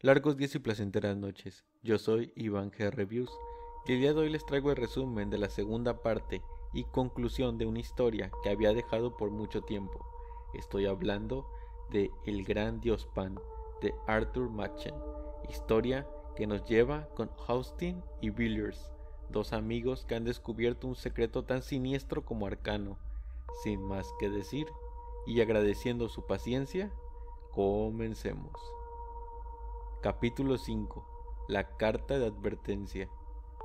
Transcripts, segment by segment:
Largos días y placenteras noches. Yo soy Iván G. Reviews y el día de hoy les traigo el resumen de la segunda parte y conclusión de una historia que había dejado por mucho tiempo. Estoy hablando de El Gran Dios Pan de Arthur Machen, historia que nos lleva con Austin y Villiers, dos amigos que han descubierto un secreto tan siniestro como arcano. Sin más que decir, y agradeciendo su paciencia, comencemos. Capítulo 5. La carta de advertencia.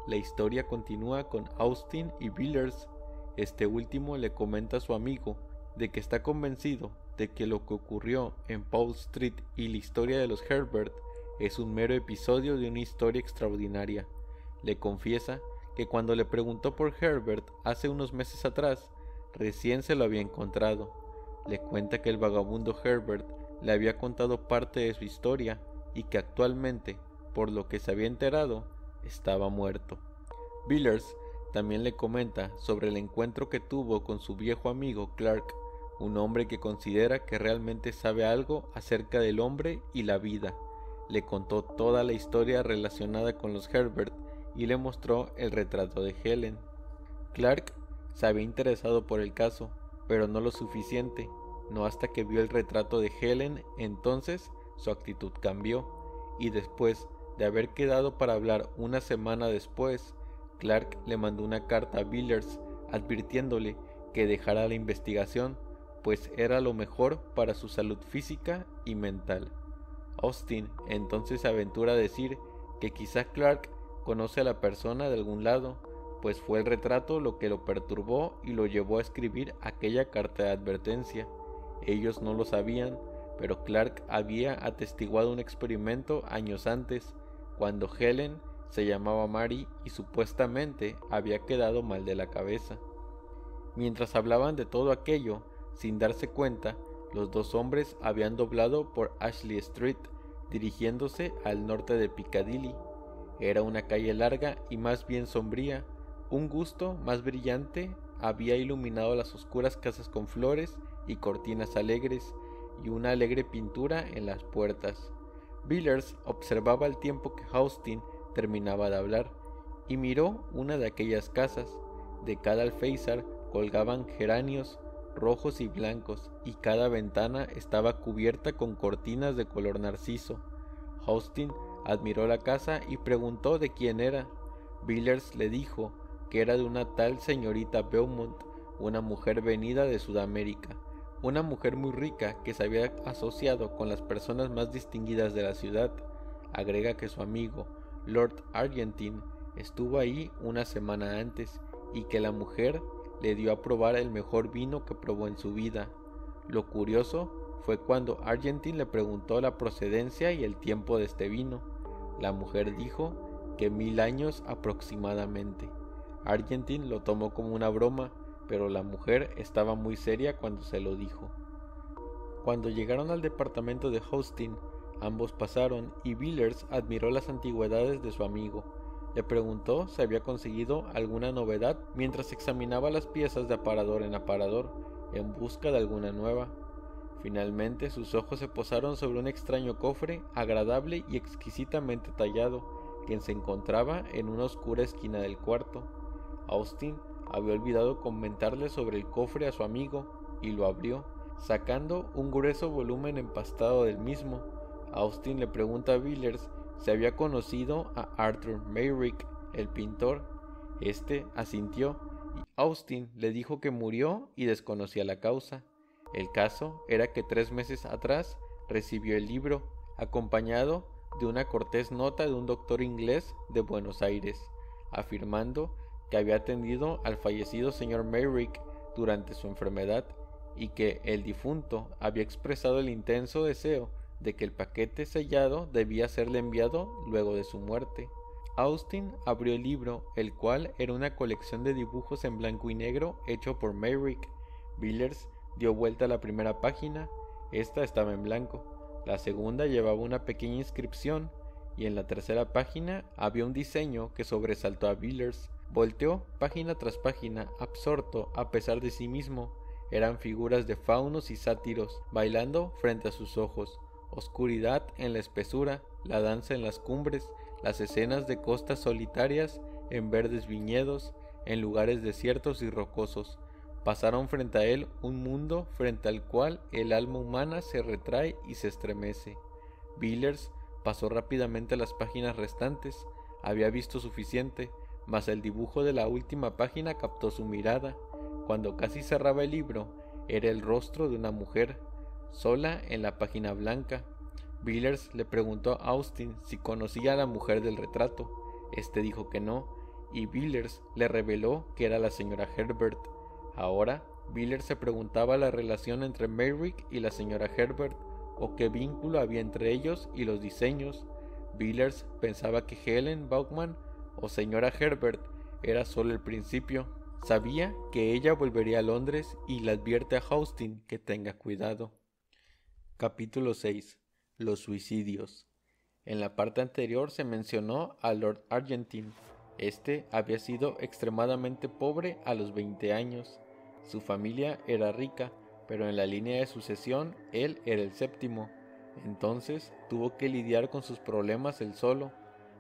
La historia continúa con Austin y Villiers. Este último le comenta a su amigo de que está convencido de que lo que ocurrió en Paul Street y la historia de los Herbert es un mero episodio de una historia extraordinaria. Le confiesa que cuando le preguntó por Herbert hace unos meses atrás, recién se lo había encontrado. Le cuenta que el vagabundo Herbert le había contado parte de su historia y que actualmente, por lo que se había enterado, estaba muerto. Villiers también le comenta sobre el encuentro que tuvo con su viejo amigo Clark, un hombre que considera que realmente sabe algo acerca del hombre y la vida. Le contó toda la historia relacionada con los Herbert y le mostró el retrato de Helen. Clark se había interesado por el caso, pero no lo suficiente, no hasta que vio el retrato de Helen. Entonces su actitud cambió, y después de haber quedado para hablar una semana después, Clark le mandó una carta a Villiers advirtiéndole que dejara la investigación, pues era lo mejor para su salud física y mental. Austin entonces se aventura a decir que quizá Clark conoce a la persona de algún lado, pues fue el retrato lo que lo perturbó y lo llevó a escribir aquella carta de advertencia. Ellos no lo sabían, pero Clark había atestiguado un experimento años antes, cuando Helen se llamaba Mary y supuestamente había quedado mal de la cabeza. Mientras hablaban de todo aquello, sin darse cuenta, los dos hombres habían doblado por Ashley Street, dirigiéndose al norte de Piccadilly. Era una calle larga y más bien sombría. Un gusto más brillante había iluminado las oscuras casas con flores y cortinas alegres, y una alegre pintura en las puertas. Villiers observaba el tiempo que Austin terminaba de hablar, y miró una de aquellas casas. De cada alféizar colgaban geranios rojos y blancos, y cada ventana estaba cubierta con cortinas de color narciso. Austin admiró la casa y preguntó de quién era. Villiers le dijo que era de una tal señorita Beaumont, una mujer venida de Sudamérica, una mujer muy rica que se había asociado con las personas más distinguidas de la ciudad. Agrega que su amigo, Lord Argentine, estuvo ahí una semana antes y que la mujer le dio a probar el mejor vino que probó en su vida. Lo curioso fue cuando Argentine le preguntó la procedencia y el tiempo de este vino. La mujer dijo que 1000 años aproximadamente. Argentine lo tomó como una broma, pero la mujer estaba muy seria cuando se lo dijo. Cuando llegaron al departamento de Austin, ambos pasaron y Villiers admiró las antigüedades de su amigo. Le preguntó si había conseguido alguna novedad mientras examinaba las piezas de aparador en aparador en busca de alguna nueva. Finalmente sus ojos se posaron sobre un extraño cofre agradable y exquisitamente tallado que se encontraba en una oscura esquina del cuarto. Austin había olvidado comentarle sobre el cofre a su amigo y lo abrió, sacando un grueso volumen empastado del mismo. Austin le pregunta a Villiers si había conocido a Arthur Mayrick, el pintor. Este asintió y Austin le dijo que murió y desconocía la causa. El caso era que 3 meses atrás recibió el libro, acompañado de una cortés nota de un doctor inglés de Buenos Aires, afirmando que había atendido al fallecido señor Mayrick durante su enfermedad y que el difunto había expresado el intenso deseo de que el paquete sellado debía serle enviado luego de su muerte. Austin abrió el libro, el cual era una colección de dibujos en blanco y negro hecho por Mayrick. Villiers dio vuelta a la primera página. Esta estaba en blanco. La segunda llevaba una pequeña inscripción y en la tercera página había un diseño que sobresaltó a Villiers. Volteó página tras página, absorto a pesar de sí mismo. Eran figuras de faunos y sátiros bailando frente a sus ojos. Oscuridad en la espesura, la danza en las cumbres, las escenas de costas solitarias, en verdes viñedos, en lugares desiertos y rocosos. Pasaron frente a él un mundo frente al cual el alma humana se retrae y se estremece. Villers pasó rápidamente las páginas restantes. Había visto suficiente, mas el dibujo de la última página captó su mirada. Cuando casi cerraba el libro, era el rostro de una mujer, sola en la página blanca. Villers le preguntó a Austin si conocía a la mujer del retrato. Este dijo que no, y Villers le reveló que era la señora Herbert. Ahora, Villers se preguntaba la relación entre Mayrick y la señora Herbert, o qué vínculo había entre ellos y los diseños. Villers pensaba que Helen Baughman o señora Herbert era solo el principio. Sabía que ella volvería a Londres y le advierte a Austin que tenga cuidado. Capítulo 6. Los suicidios. En la parte anterior se mencionó a Lord Argentine. Este había sido extremadamente pobre a los 20 años. Su familia era rica, pero en la línea de sucesión él era el séptimo. Entonces tuvo que lidiar con sus problemas él solo.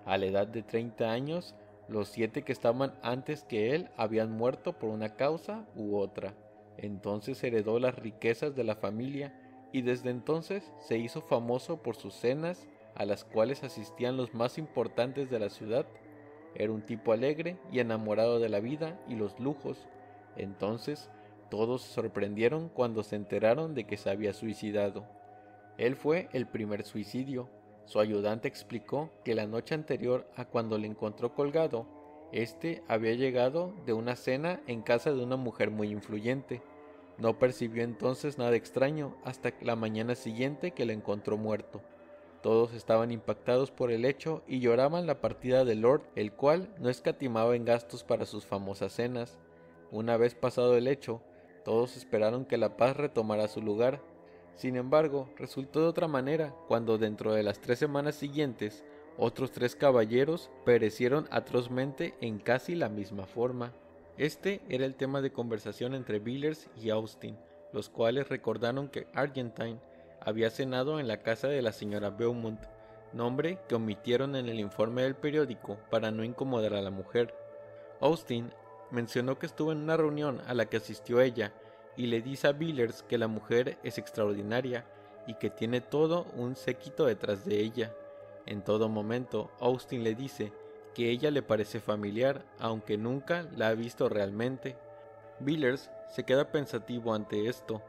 A la edad de 30 años, los 7 que estaban antes que él habían muerto por una causa u otra. Entonces heredó las riquezas de la familia y desde entonces se hizo famoso por sus cenas a las cuales asistían los más importantes de la ciudad. Era un tipo alegre y enamorado de la vida y los lujos. Entonces todos se sorprendieron cuando se enteraron de que se había suicidado. Él fue el primer suicidio. Su ayudante explicó que la noche anterior a cuando le encontró colgado, este había llegado de una cena en casa de una mujer muy influyente. No percibió entonces nada extraño hasta la mañana siguiente que le encontró muerto. Todos estaban impactados por el hecho y lloraban la partida de Lord, el cual no escatimaba en gastos para sus famosas cenas. Una vez pasado el hecho, todos esperaron que la paz retomara su lugar. Sin embargo, resultó de otra manera cuando dentro de las 3 semanas siguientes, otros 3 caballeros perecieron atrozmente en casi la misma forma. Este era el tema de conversación entre Villers y Austin, los cuales recordaron que Argentine había cenado en la casa de la señora Beaumont, nombre que omitieron en el informe del periódico para no incomodar a la mujer. Austin mencionó que estuvo en una reunión a la que asistió ella y le dice a Villers que la mujer es extraordinaria y que tiene todo un séquito detrás de ella. En todo momento, Austin le dice que ella le parece familiar, aunque nunca la ha visto realmente. Villers se queda pensativo ante esto,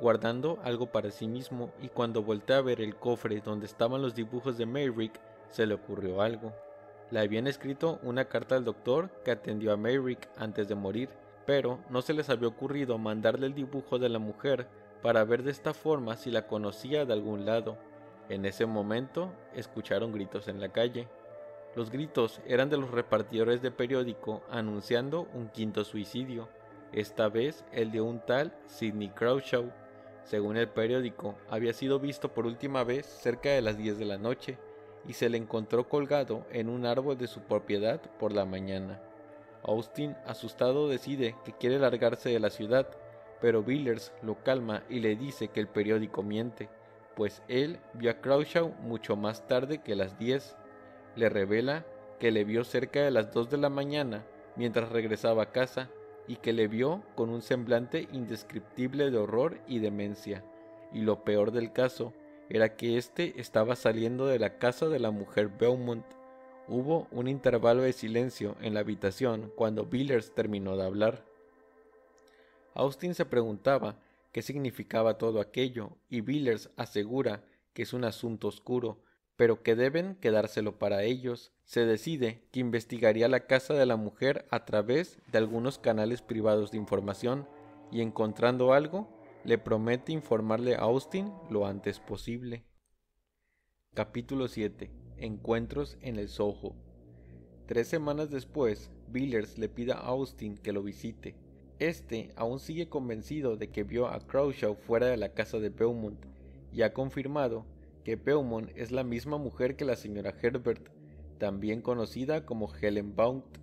guardando algo para sí mismo, y cuando voltea a ver el cofre donde estaban los dibujos de Mayrick, se le ocurrió algo. Le habían escrito una carta al doctor que atendió a Mayrick antes de morir, pero no se les había ocurrido mandarle el dibujo de la mujer para ver de esta forma si la conocía de algún lado. En ese momento escucharon gritos en la calle. Los gritos eran de los repartidores de periódico anunciando un quinto suicidio, esta vez el de un tal Sidney Crawshaw. Según el periódico, había sido visto por última vez cerca de las 10 de la noche y se le encontró colgado en un árbol de su propiedad por la mañana. Austin, asustado, decide que quiere largarse de la ciudad, pero Villers lo calma y le dice que el periódico miente, pues él vio a Crawshaw mucho más tarde que las 10. Le revela que le vio cerca de las 2 de la mañana mientras regresaba a casa y que le vio con un semblante indescriptible de horror y demencia. Y lo peor del caso era que éste estaba saliendo de la casa de la mujer Beaumont. Hubo un intervalo de silencio en la habitación cuando Villers terminó de hablar. Austin se preguntaba qué significaba todo aquello y Villers asegura que es un asunto oscuro, pero que deben quedárselo para ellos. Se decide que investigaría la casa de la mujer a través de algunos canales privados de información y encontrando algo, le promete informarle a Austin lo antes posible. Capítulo 7. Encuentros en el Soho. 3 semanas después, Villers le pide a Austin que lo visite. Este aún sigue convencido de que vio a Crawshaw fuera de la casa de Beaumont y ha confirmado que Beaumont es la misma mujer que la señora Herbert, también conocida como Helen Blount.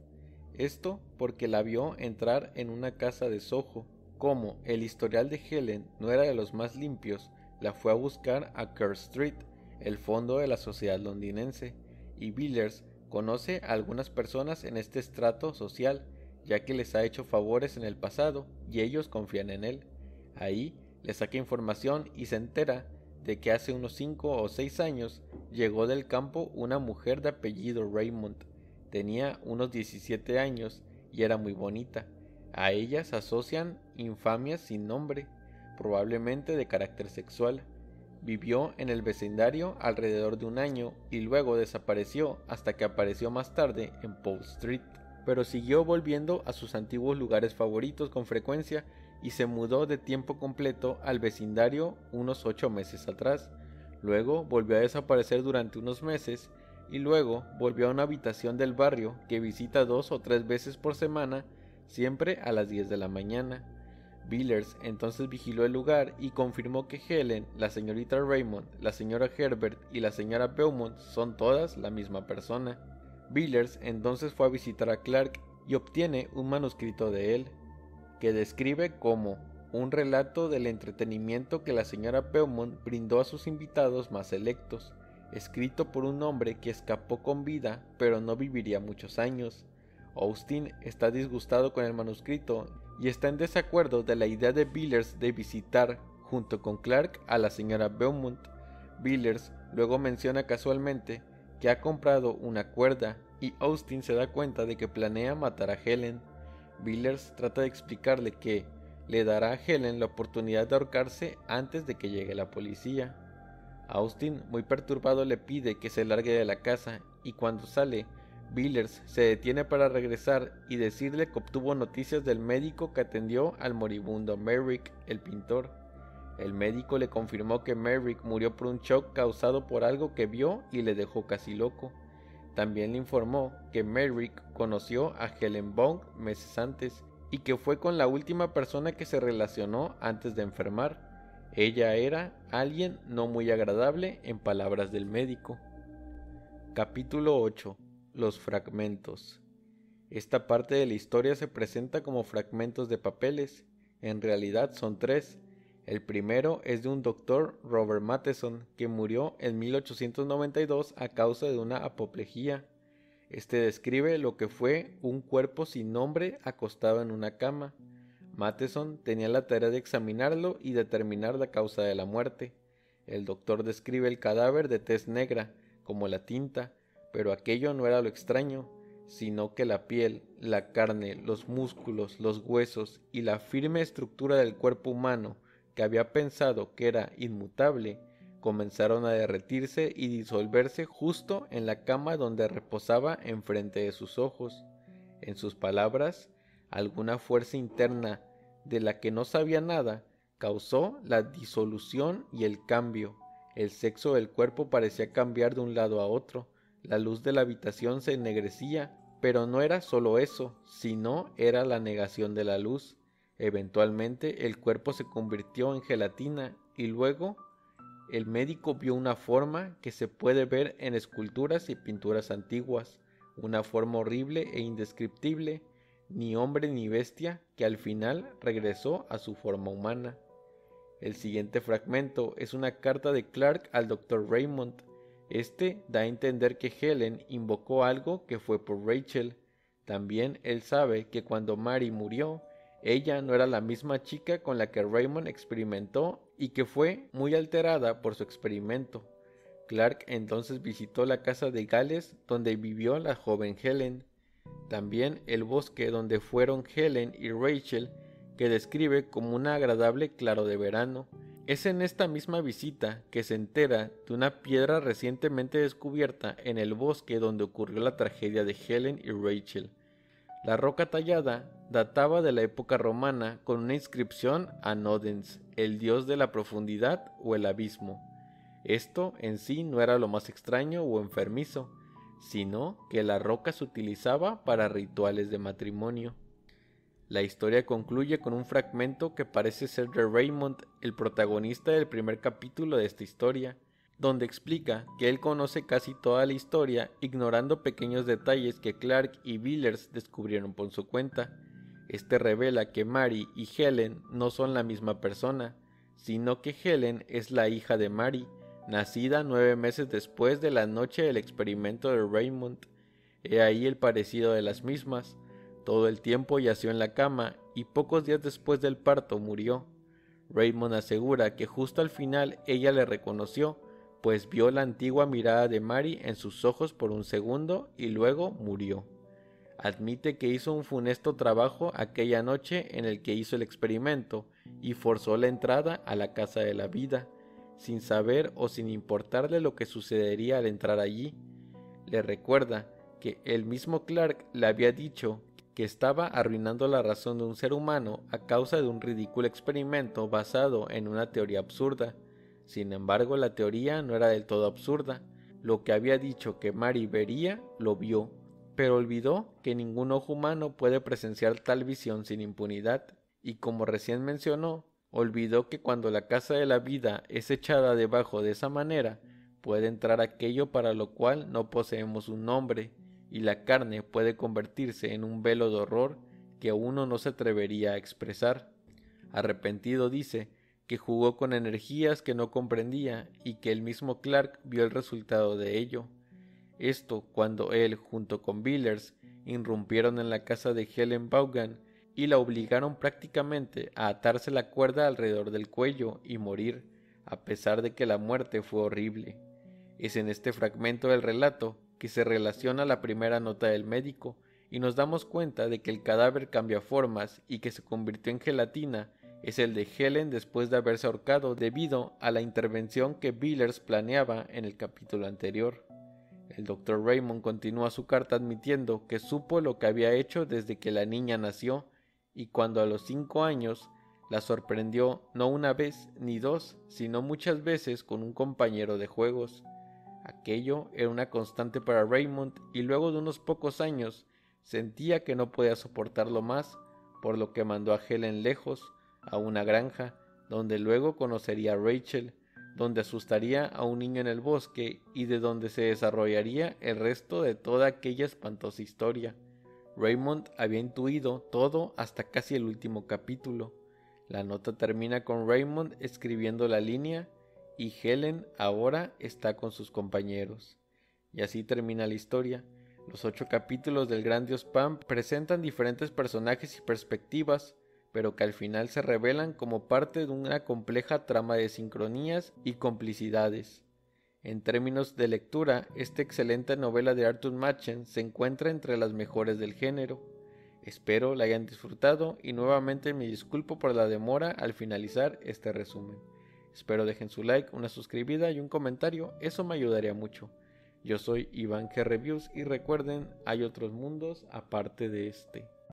Esto porque la vio entrar en una casa de Soho. Como el historial de Helen no era de los más limpios, la fue a buscar a Kerr Street, el fondo de la sociedad londinense, y Billers conoce a algunas personas en este estrato social, ya que les ha hecho favores en el pasado y ellos confían en él. Ahí le saca información y se entera de que hace unos 5 o 6 años llegó del campo una mujer de apellido Raymond. Tenía unos 17 años y era muy bonita. A ella se asocian infamias sin nombre, probablemente de carácter sexual. Vivió en el vecindario alrededor de un año y luego desapareció hasta que apareció más tarde en Pole Street, pero siguió volviendo a sus antiguos lugares favoritos con frecuencia y se mudó de tiempo completo al vecindario unos 8 meses atrás. Luego volvió a desaparecer durante unos meses y luego volvió a una habitación del barrio que visita 2 o 3 veces por semana, siempre a las 10 de la mañana. Billers entonces vigiló el lugar y confirmó que Helen, la señorita Raymond, la señora Herbert y la señora Beaumont son todas la misma persona. Billers entonces fue a visitar a Clark y obtiene un manuscrito de él, que describe como un relato del entretenimiento que la señora Beaumont brindó a sus invitados más selectos, escrito por un hombre que escapó con vida pero no viviría muchos años. Austin está disgustado con el manuscrito y está en desacuerdo de la idea de Billers de visitar, junto con Clark, a la señora Beaumont. Billers luego menciona casualmente que ha comprado una cuerda y Austin se da cuenta de que planea matar a Helen. Billers trata de explicarle que le dará a Helen la oportunidad de ahorcarse antes de que llegue la policía. Austin, muy perturbado, le pide que se largue de la casa y cuando sale, Billers se detiene para regresar y decirle que obtuvo noticias del médico que atendió al moribundo Merrick, el pintor. El médico le confirmó que Merrick murió por un shock causado por algo que vio y le dejó casi loco. También le informó que Merrick conoció a Helen Bond meses antes y que fue con la última persona que se relacionó antes de enfermar. Ella era alguien no muy agradable, en palabras del médico. Capítulo 8. Los fragmentos. Esta parte de la historia se presenta como fragmentos de papeles. En realidad son 3. El primero es de un doctor, Robert Matheson, que murió en 1892 a causa de una apoplejía. Este describe lo que fue un cuerpo sin nombre acostado en una cama. Matheson tenía la tarea de examinarlo y determinar la causa de la muerte. El doctor describe el cadáver de tez negra, como la tinta, pero aquello no era lo extraño, sino que la piel, la carne, los músculos, los huesos y la firme estructura del cuerpo humano, que había pensado que era inmutable, comenzaron a derretirse y disolverse justo en la cama donde reposaba enfrente de sus ojos. En sus palabras, alguna fuerza interna de la que no sabía nada causó la disolución y el cambio. El sexo del cuerpo parecía cambiar de un lado a otro. La luz de la habitación se ennegrecía, pero no era solo eso, sino era la negación de la luz. Eventualmente el cuerpo se convirtió en gelatina y luego el médico vio una forma que se puede ver en esculturas y pinturas antiguas, una forma horrible e indescriptible, ni hombre ni bestia, que al final regresó a su forma humana. El siguiente fragmento es una carta de Clark al Dr. Raymond. Este da a entender que Helen invocó algo que fue por Rachel. También él sabe que cuando Mary murió, ella no era la misma chica con la que Raymond experimentó y que fue muy alterada por su experimento. Clark entonces visitó la casa de Gales donde vivió la joven Helen. También el bosque donde fueron Helen y Rachel, que describe como un agradable claro de verano. Es en esta misma visita que se entera de una piedra recientemente descubierta en el bosque donde ocurrió la tragedia de Helen y Rachel. La roca tallada databa de la época romana con una inscripción a Nodens, el dios de la profundidad o el abismo. Esto en sí no era lo más extraño o enfermizo, sino que la roca se utilizaba para rituales de matrimonio. La historia concluye con un fragmento que parece ser de Raymond, el protagonista del primer capítulo de esta historia, donde explica que él conoce casi toda la historia, ignorando pequeños detalles que Clark y Billers descubrieron por su cuenta. Este revela que Mary y Helen no son la misma persona, sino que Helen es la hija de Mary, nacida 9 meses después de la noche del experimento de Raymond. He ahí el parecido de las mismas. Todo el tiempo yació en la cama y pocos días después del parto murió. Raymond asegura que justo al final ella le reconoció, pues vio la antigua mirada de Mary en sus ojos por un segundo y luego murió. Admite que hizo un funesto trabajo aquella noche en el que hizo el experimento y forzó la entrada a la casa de la vida, sin saber o sin importarle lo que sucedería al entrar allí. Le recuerda que el mismo Clark le había dicho que estaba arruinando la razón de un ser humano a causa de un ridículo experimento basado en una teoría absurda. Sin embargo, la teoría no era del todo absurda. Lo que había dicho que Mary vería, lo vio, pero olvidó que ningún ojo humano puede presenciar tal visión sin impunidad, y como recién mencionó, olvidó que cuando la casa de la vida es echada debajo de esa manera, puede entrar aquello para lo cual no poseemos un nombre, y la carne puede convertirse en un velo de horror que uno no se atrevería a expresar. Arrepentido dice que jugó con energías que no comprendía y que el mismo Clark vio el resultado de ello. Esto cuando él, junto con Billers, irrumpieron en la casa de Helen Vaughan y la obligaron prácticamente a atarse la cuerda alrededor del cuello y morir, a pesar de que la muerte fue horrible. Es en este fragmento del relato que se relaciona la primera nota del médico y nos damos cuenta de que el cadáver cambia formas y que se convirtió en gelatina es el de Helen después de haberse ahorcado debido a la intervención que Billers planeaba en el capítulo anterior. El Dr. Raymond continúa su carta admitiendo que supo lo que había hecho desde que la niña nació y cuando a los 5 años la sorprendió no una vez ni dos, sino muchas veces con un compañero de juegos. Aquello era una constante para Raymond y luego de unos pocos años sentía que no podía soportarlo más, por lo que mandó a Helen lejos, a una granja, donde luego conocería a Rachel, donde asustaría a un niño en el bosque y de donde se desarrollaría el resto de toda aquella espantosa historia. Raymond había intuido todo hasta casi el último capítulo. La nota termina con Raymond escribiendo la línea y Helen ahora está con sus compañeros. Y así termina la historia. Los 8 capítulos del Gran Dios Pan presentan diferentes personajes y perspectivas, pero que al final se revelan como parte de una compleja trama de sincronías y complicidades. En términos de lectura, esta excelente novela de Arthur Machen se encuentra entre las mejores del género. Espero la hayan disfrutado y nuevamente me disculpo por la demora al finalizar este resumen. Espero dejen su like, una suscribida y un comentario, eso me ayudaría mucho. Yo soy Iván G Reviews y recuerden, hay otros mundos aparte de este.